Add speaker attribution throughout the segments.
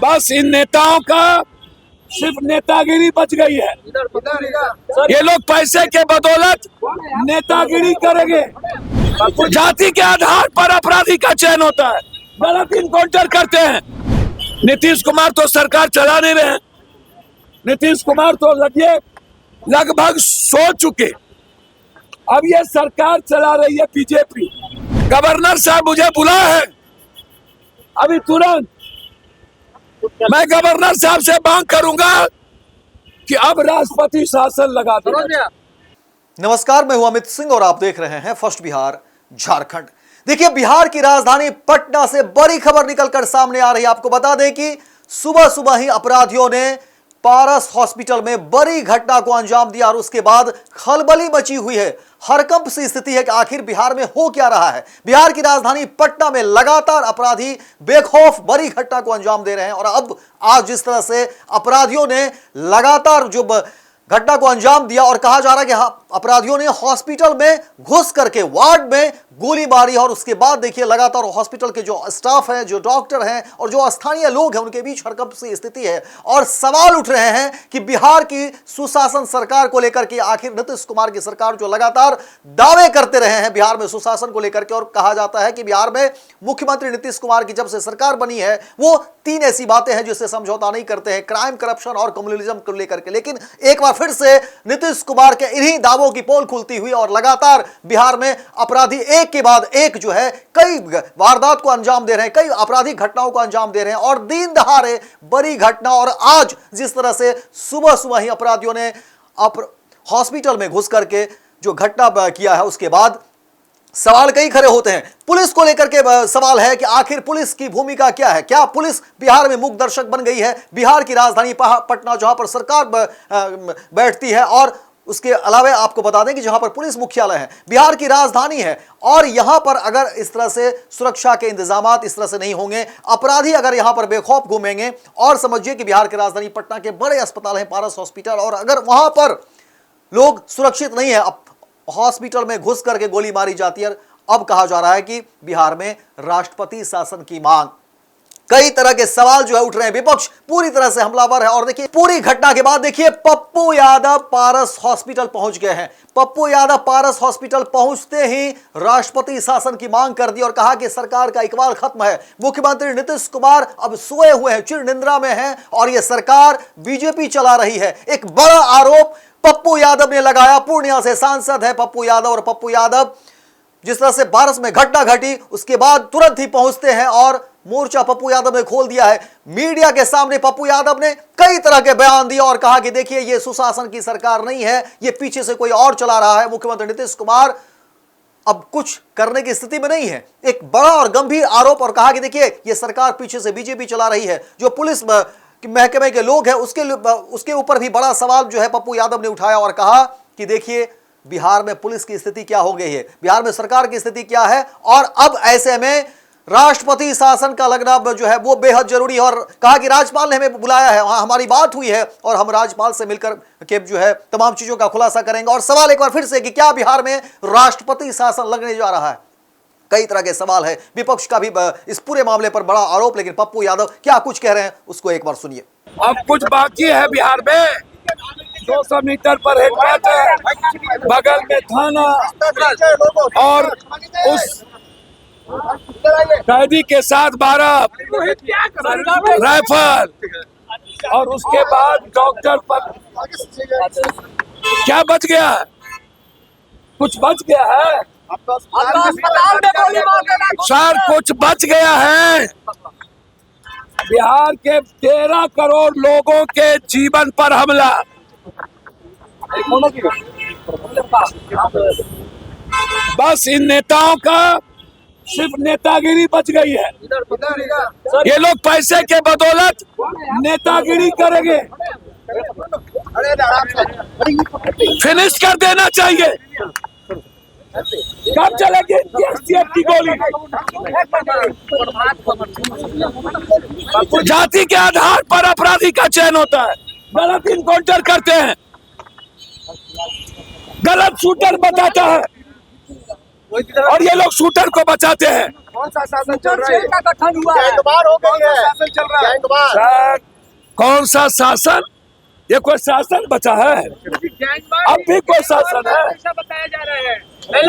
Speaker 1: बस इन नेताओं का सिर्फ नेतागिरी बच गई है। ये लोग पैसे के बदौलत नेतागिरी करेंगे। जाति के आधार पर अपराधी का चयन होता है, गलत इनकाउंटर करते हैं। नीतीश कुमार तो सरकार चला नहीं रहे हैं। नीतीश कुमार तो लगभग सो चुके। अब ये सरकार चला रही है बीजेपी। गवर्नर साहब मुझे बुला है अभी तुरंत। मैं गवर्नर साहब से मांग करूंगा कि अब राष्ट्रपति शासन लगा दो।
Speaker 2: नमस्कार, मैं हूं अमित सिंह और आप देख रहे हैं फर्स्ट बिहार झारखंड। देखिए, बिहार की राजधानी पटना से बड़ी खबर निकलकर सामने आ रही है। आपको बता दें कि सुबह सुबह ही अपराधियों ने पारस हॉस्पिटल में बड़ी घटना को अंजाम दिया और उसके बाद खलबली मची हुई है। हरकंप सी स्थिति है कि आखिर बिहार में हो क्या रहा है। बिहार की राजधानी पटना में लगातार अपराधी बेखौफ बड़ी घटना को अंजाम दे रहे हैं और अब आज जिस तरह से अपराधियों ने लगातार जो घटना को अंजाम दिया और कहा जा रहा है कि अपराधियों ने हॉस्पिटल में घुस करके वार्ड में गोली मारी और उसके बाद देखिए लगातार हॉस्पिटल के जो स्टाफ हैं, जो डॉक्टर हैं और जो स्थानीय लोग हैं, उनके बीच हड़कंप सी स्थिति है। और सवाल उठ रहे हैं कि बिहार की सुशासन सरकार को लेकर के आखिर नीतीश कुमार की सरकार जो लगातार दावे करते रहे हैं बिहार में सुशासन को लेकर के, और कहा जाता है कि बिहार में मुख्यमंत्री नीतीश कुमार की जब से सरकार बनी है वो 3 ऐसी बातें हैं जिससे समझौता नहीं करते हैं, क्राइम, करप्शन और कम्युनलिज्म को लेकर के। लेकिन एक बार फिर से नीतीश कुमार के इन्हीं दावों की पोल खुलती हुई और लगातार बिहार में अपराधी एक के बाद एक जो है कई वारदात को अंजाम दे रहे हैं, कई आपराधिक घटनाओं को अंजाम दे रहे हैं और दिन दहाड़े बड़ी घटना। और आज जिस तरह से सुबह सुबह ही अपराधियों ने हॉस्पिटल में घुस करके जो घटना किया है, उसके बाद सवाल कई खड़े होते हैं। पुलिस को लेकर के सवाल है कि आखिर पुलिस की भूमिका क्या है। क्या पुलिस बिहार में मूक दर्शक बन गई है? बिहार की राजधानी पटना जहां पर सरकार बैठती है और उसके अलावा आपको बता दें कि जहां पर पुलिस मुख्यालय है, बिहार की राजधानी है, और यहां पर अगर इस तरह से सुरक्षा के इंतजामात इस तरह से नहीं होंगे, अपराधी अगर यहां पर बेखौफ घूमेंगे, और समझिए कि बिहार की राजधानी पटना के बड़े अस्पताल हैं, पारस हॉस्पिटल, और अगर वहां पर लोग सुरक्षित नहीं है, हॉस्पिटल में घुस करके गोली मारी जाती है। अब कहा जा रहा है कि बिहार में राष्ट्रपति शासन की मांग, कई तरह के सवाल जो है उठ रहे हैं। विपक्ष पूरी तरह से हमलावर है और देखिए पूरी घटना के बाद देखिए पप्पू यादव पारस हॉस्पिटल पहुंच गए हैं। पप्पू यादव पारस हॉस्पिटल पहुंचते ही राष्ट्रपति शासन की मांग कर दी और कहा कि सरकार का इकबाल खत्म है। मुख्यमंत्री नीतीश कुमार अब सोए हुए हैं, चिर निंद्रा में हैं और यह सरकार बीजेपी चला रही है। एक बड़ा आरोप पप्पू यादव ने लगाया। पूर्णिया से सांसद है पप्पू यादव, और पप्पू यादव जिस तरह से पारस में घटना घटी उसके बाद तुरंत ही पहुंचते हैं और मोर्चा पप्पू यादव ने खोल दिया है। मीडिया के सामने पप्पू यादव ने कई तरह के बयान दिए और कहा कि देखिए ये सुशासन की सरकार नहीं है, ये पीछे से कोई और चला रहा है। मुख्यमंत्री नीतीश कुमार अब कुछ करने की स्थिति में नहीं है। एक बड़ा और गंभीर आरोप, और कहा कि देखिए ये सरकार पीछे से बीजेपी चला रही है। जो पुलिस महकमे के लोग हैं उसके ऊपर भी बड़ा सवाल जो है पप्पू यादव ने उठाया और कहा कि देखिए बिहार में पुलिस की स्थिति क्या हो गई है, बिहार में सरकार की स्थिति क्या है, और अब ऐसे में राष्ट्रपति शासन का लगना जो है वो बेहद जरूरी है। और कहा कि राज्यपाल ने हमें बुलाया है, वहां हमारी बात हुई है और हम राज्यपाल से मिलकर के जो है तमाम चीजों का खुलासा करेंगे। और सवाल एक बार फिर से कि क्या बिहार में राष्ट्रपति शासन लगने जा रहा है? कई तरह के सवाल है। विपक्ष का भी इस पूरे मामले पर बड़ा आरोप, लेकिन पप्पू यादव क्या कुछ कह रहे हैं उसको एक बार सुनिए।
Speaker 1: अब कुछ बाकी है बिहार में। 200 मीटर पर हेडक्वार्टर, बगल में थाना, और उस कैदी के साथ 12 राइफल, और उसके बाद डॉक्टर पर क्या बच गया? कुछ बच गया है सर, कुछ बच गया है। बिहार के 13 करोड़ लोगों के जीवन पर हमला। बस इन नेताओं का सिर्फ नेतागिरी बच गई है। ये लोग पैसे के बदौलत नेतागिरी करेंगे। फिनिश कर देना चाहिए। कब चलेगी की गोली? जाति के आधार पर अपराधी का चयन होता है, गलत इनकाउंटर करते हैं, गलत शूटर बताता है। और ये लोग शूटर को बचाते हैं।
Speaker 3: कौन सा शासन चल रहा है?
Speaker 1: का गठन हुआ है।
Speaker 3: गैंगवार हो गई है। शासन चल रहा है।
Speaker 1: सर, कौन सा शासन? ये कोई शासन बचा है? अब भी कोई शासन है?
Speaker 3: बताया जा रहा है।
Speaker 1: ये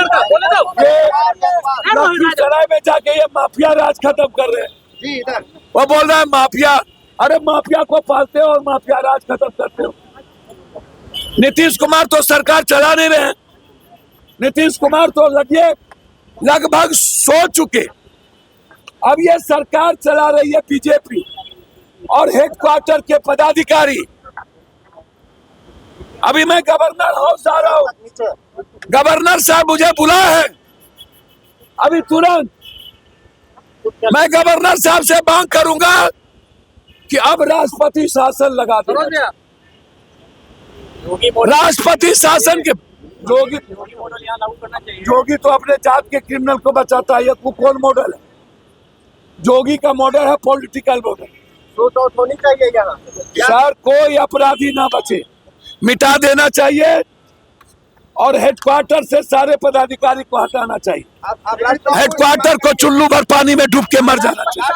Speaker 1: लखीसराय में जाके ये माफिया राज खत्म कर रहे हैं।
Speaker 3: जी इधर
Speaker 1: वो बोल रहा है माफिया। अरे माफिया को पालते हो और माफिया राज खत्म करते हो। नीतीश कुमार तो सरकार चला नहीं रहे हैं। नीतीश कुमार तो लगभग सो चुके। अब ये सरकार चला रही है बीजेपी और हेडक्वार्टर के पदाधिकारी। अभी मैं गवर्नर हाउस जा रहा हूँ। गवर्नर साहब मुझे बुलाए हैं अभी तुरंत। मैं गवर्नर साहब से मांग करूंगा कि अब राष्ट्रपति शासन लगा दो। राष्ट्रपति शासन के जोगी तो अपने जात के क्रिमिनल को बचाता है। ये कौन मॉडल है? जोगी का मॉडल है पॉलिटिकल मॉडल।
Speaker 3: शूट आउट होनी चाहिए यहाँ।
Speaker 1: सर, कोई अपराधी ना बचे, मिटा देना चाहिए और हेडक्वार्टर से सारे पदाधिकारी को हटाना चाहिए। हेडक्वार्टर को चुल्लू भर पानी में डूब के मर जाना चाहिए।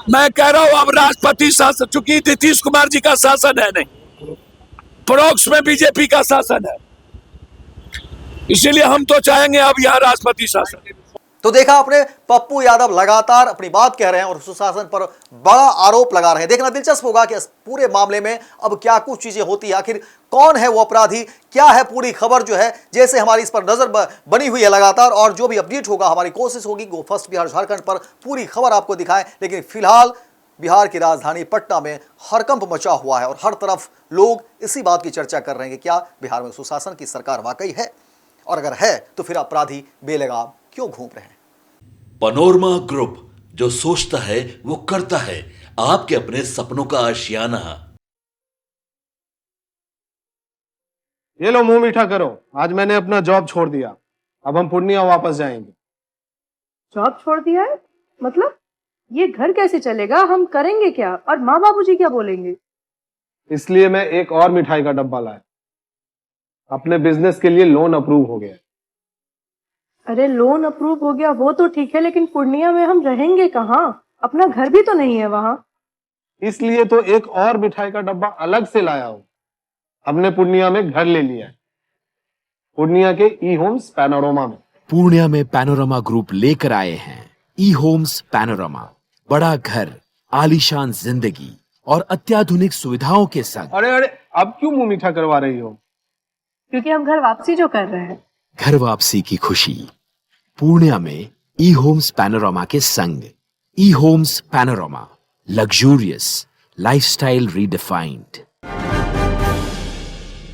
Speaker 1: मैं कह रहा हूँ अब राष्ट्रपति शासन, चूंकि नीतीश कुमार जी का शासन है नहीं, परोक्ष में बीजेपी का शासन है, इसीलिए हम तो चाहेंगे अब यहाँ राष्ट्रपति शासन।
Speaker 2: तो देखा आपने, पप्पू यादव लगातार अपनी बात कह रहे हैं और सुशासन पर बड़ा आरोप लगा रहे हैं। देखना दिलचस्प होगा कि इस पूरे मामले में अब क्या कुछ चीजें होती है, आखिर कौन है वो अपराधी, क्या है पूरी खबर जो है। जैसे हमारी इस पर नजर बनी हुई है लगातार, और जो भी अपडेट होगा हमारी कोशिश होगी कि फर्स्ट बिहार झारखंड पर पूरी खबर आपको दिखाएं। लेकिन फिलहाल बिहार की राजधानी पटना में हड़कंप मचा हुआ है और हर तरफ लोग इसी बात की चर्चा कर रहे हैं कि क्या बिहार में सुशासन की सरकार वाकई है, और अगर है तो फिर अपराधी बेलगाम क्यों घूम रहे हैं।
Speaker 4: पनोरमा ग्रुप, जो सोचता है वो करता है। आपके अपने सपनों का आशियाना।
Speaker 5: ये लो मुंह मीठा करो, आज मैंने अपना जॉब छोड़ दिया, अब हम पूर्णिया वापस जाएंगे।
Speaker 6: जॉब छोड़ दिया है? मतलब ये घर कैसे चलेगा? हम करेंगे क्या? और माँ बाबूजी क्या बोलेंगे?
Speaker 5: इसलिए मैं एक और मिठाई का डब्बा लाया। अपने बिजनेस के लिए लोन अप्रूव हो गया।
Speaker 6: अरे लोन अप्रूव हो गया वो तो ठीक है, लेकिन पूर्णिया में हम रहेंगे कहाँ? अपना घर भी तो नहीं है वहाँ।
Speaker 5: इसलिए तो एक और मिठाई का डब्बा अलग से लाया हूँ। हमने पूर्णिया में घर ले लिया है, पूर्णिया के ई होम्स पैनोरमा में।
Speaker 7: पूर्णिया में पैनोरमा ग्रुप लेकर आए हैं ई होम्स पैनोरमा। बड़ा घर, आलीशान जिंदगी और अत्याधुनिक सुविधाओं के संग।
Speaker 5: अरे अब क्यों मुंह मीठा करवा रही हो?
Speaker 6: क्योंकि हम घर वापसी जो कर रहे हैं।
Speaker 7: घर वापसी की खुशी पूर्णिया में ई होम्स पैनोरमा के संग। ई Homes Panorama, luxurious lifestyle redefined.